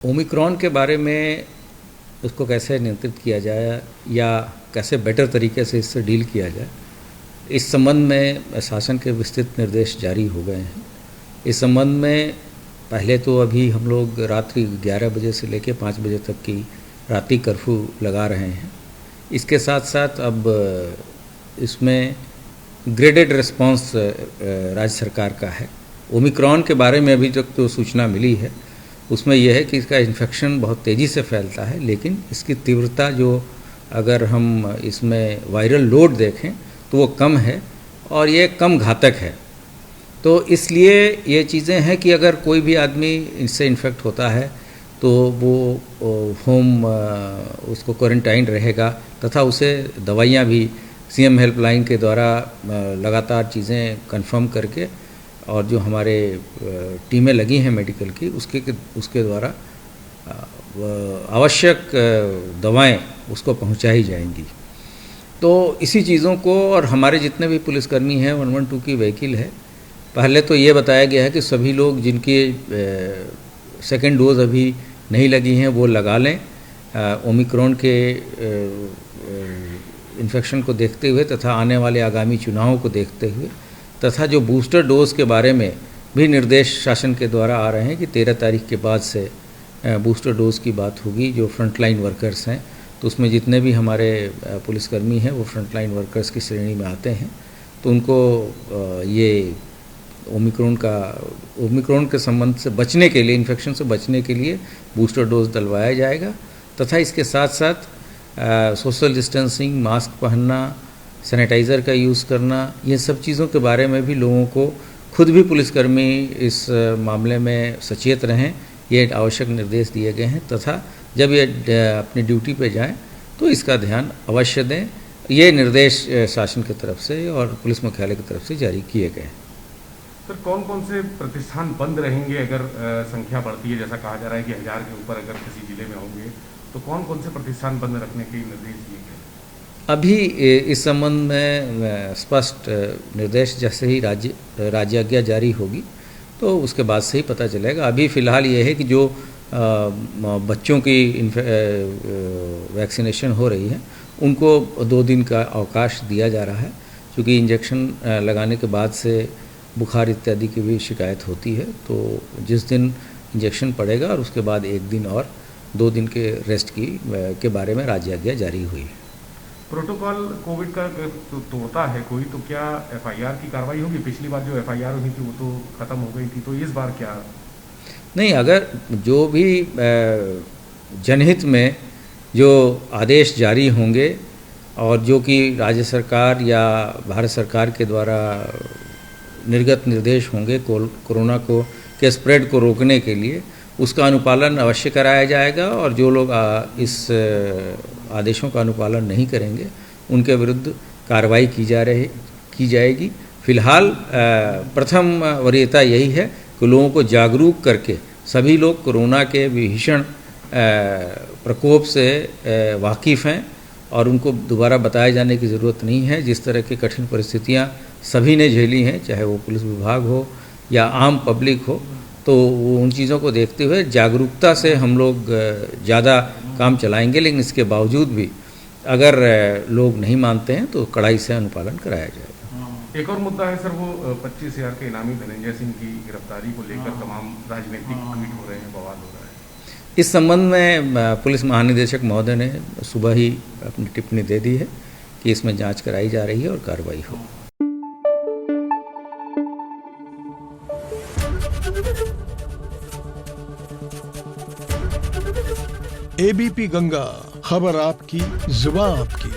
Omicron के बारे में उसको कैसे नियंत्रित किया जाए या कैसे बेटर तरीके से इससे डील किया जाए, इस संबंध में शासन के विस्तृत निर्देश जारी हो गए हैं। इस संबंध में पहले तो अभी हम लोग रात्रि 11 बजे से लेकर 5 बजे तक की रात्रि कर्फ्यू लगा रहे हैं। इसके साथ साथ अब इसमें ग्रेडेड रिस्पांस राज्य सरकार का है। ओमिक्रॉन के बारे में अभी तक तो सूचना मिली है, उसमें यह है कि इसका इन्फेक्शन बहुत तेज़ी से फैलता है, लेकिन इसकी तीव्रता जो अगर हम इसमें वायरल लोड देखें तो वो कम है और ये कम घातक है। तो इसलिए ये चीज़ें हैं कि अगर कोई भी आदमी इससे इन्फेक्ट होता है तो वो होम उसको क्वारंटाइन रहेगा तथा उसे दवाइयाँ भी सीएम हेल्पलाइन के द्वारा लगातार चीज़ें कंफर्म करके और जो हमारे टीमें लगी हैं मेडिकल की उसके द्वारा आवश्यक दवाएं उसको पहुंचाई जाएंगी। तो इसी चीज़ों को और हमारे जितने भी पुलिसकर्मी हैं 112 की व्हीकल है, पहले तो ये बताया गया है कि सभी लोग जिनकी सेकेंड डोज अभी नहीं लगी हैं वो लगा लें। ओमिक्रॉन के इन्फेक्शन को देखते हुए तथा आने वाले आगामी चुनावों को देखते हुए तथा जो बूस्टर डोज के बारे में भी निर्देश शासन के द्वारा आ रहे हैं कि 13 तारीख के बाद से बूस्टर डोज की बात होगी। जो फ्रंटलाइन वर्कर्स हैं तो उसमें जितने भी हमारे पुलिसकर्मी हैं वो फ्रंटलाइन वर्कर्स की श्रेणी में आते हैं, तो उनको ये ओमिक्रॉन के संबंध से बचने के लिए, इन्फेक्शन से बचने के लिए बूस्टर डोज डलवाया जाएगा। तथा इसके साथ साथ सोशल डिस्टेंसिंग, मास्क पहनना, सैनिटाइज़र का यूज़ करना, ये सब चीज़ों के बारे में भी लोगों को खुद भी पुलिसकर्मी इस मामले में सचेत रहें, ये आवश्यक निर्देश दिए गए हैं। तथा जब ये अपनी ड्यूटी पे जाएं तो इसका ध्यान अवश्य दें। ये निर्देश शासन की तरफ से और पुलिस मुख्यालय की तरफ से जारी किए गए हैं। सर, कौन कौन से प्रतिष्ठान बंद रहेंगे अगर संख्या बढ़ती है? जैसा कहा जा रहा है कि 1000 के ऊपर अगर किसी जिले में होंगे तो कौन कौन से प्रतिष्ठान बंद रखने के निर्देश दिए गए? अभी इस संबंध में स्पष्ट निर्देश जैसे ही राज्याज्ञा जारी होगी तो उसके बाद से ही पता चलेगा। अभी फ़िलहाल ये है कि जो बच्चों की वैक्सीनेशन हो रही है उनको 2 दिन का अवकाश दिया जा रहा है, क्योंकि इंजेक्शन लगाने के बाद से बुखार इत्यादि की भी शिकायत होती है। तो जिस दिन इंजेक्शन पड़ेगा और उसके बाद 1 दिन और 2 दिन के रेस्ट के बारे में राज्याज्ञा जारी हुई है। प्रोटोकॉल कोविड का तोड़ता है कोई तो क्या एफआईआर की कार्रवाई होगी? पिछली बार जो एफआईआर हुई थी वो तो ख़त्म हो गई थी, तो इस बार क्या? नहीं, अगर जो भी जनहित में जो आदेश जारी होंगे और जो कि राज्य सरकार या भारत सरकार के द्वारा निर्गत निर्देश होंगे कोरोना के स्प्रेड को रोकने के लिए, उसका अनुपालन अवश्य कराया जाएगा। और जो लोग इस आदेशों का अनुपालन नहीं करेंगे उनके विरुद्ध कार्रवाई की जाएगी। फिलहाल प्रथम वरीयता यही है कि लोगों को जागरूक करके सभी लोग कोरोना के भीषण प्रकोप से वाकिफ़ हैं और उनको दोबारा बताए जाने की ज़रूरत नहीं है। जिस तरह की कठिन परिस्थितियां सभी ने झेली हैं, चाहे वो पुलिस विभाग हो या आम पब्लिक हो, तो उन चीज़ों को देखते हुए जागरूकता से हम लोग ज़्यादा काम चलाएंगे। लेकिन इसके बावजूद भी अगर लोग नहीं मानते हैं तो कड़ाई से अनुपालन कराया जाएगा। एक और मुद्दा है सर, वो 25,000 के इनामी धनंजय सिंह की गिरफ्तारी को लेकर तमाम राजनीतिक ट्वीट हो रहे हैं, बवाल हो रहा है। इस संबंध में पुलिस महानिदेशक महोदय ने सुबह ही अपनी टिप्पणी दे दी है कि इसमें जाँच कराई जा रही है और कार्रवाई हो। एबीपी गंगा, खबर आपकी, जुबान आपकी।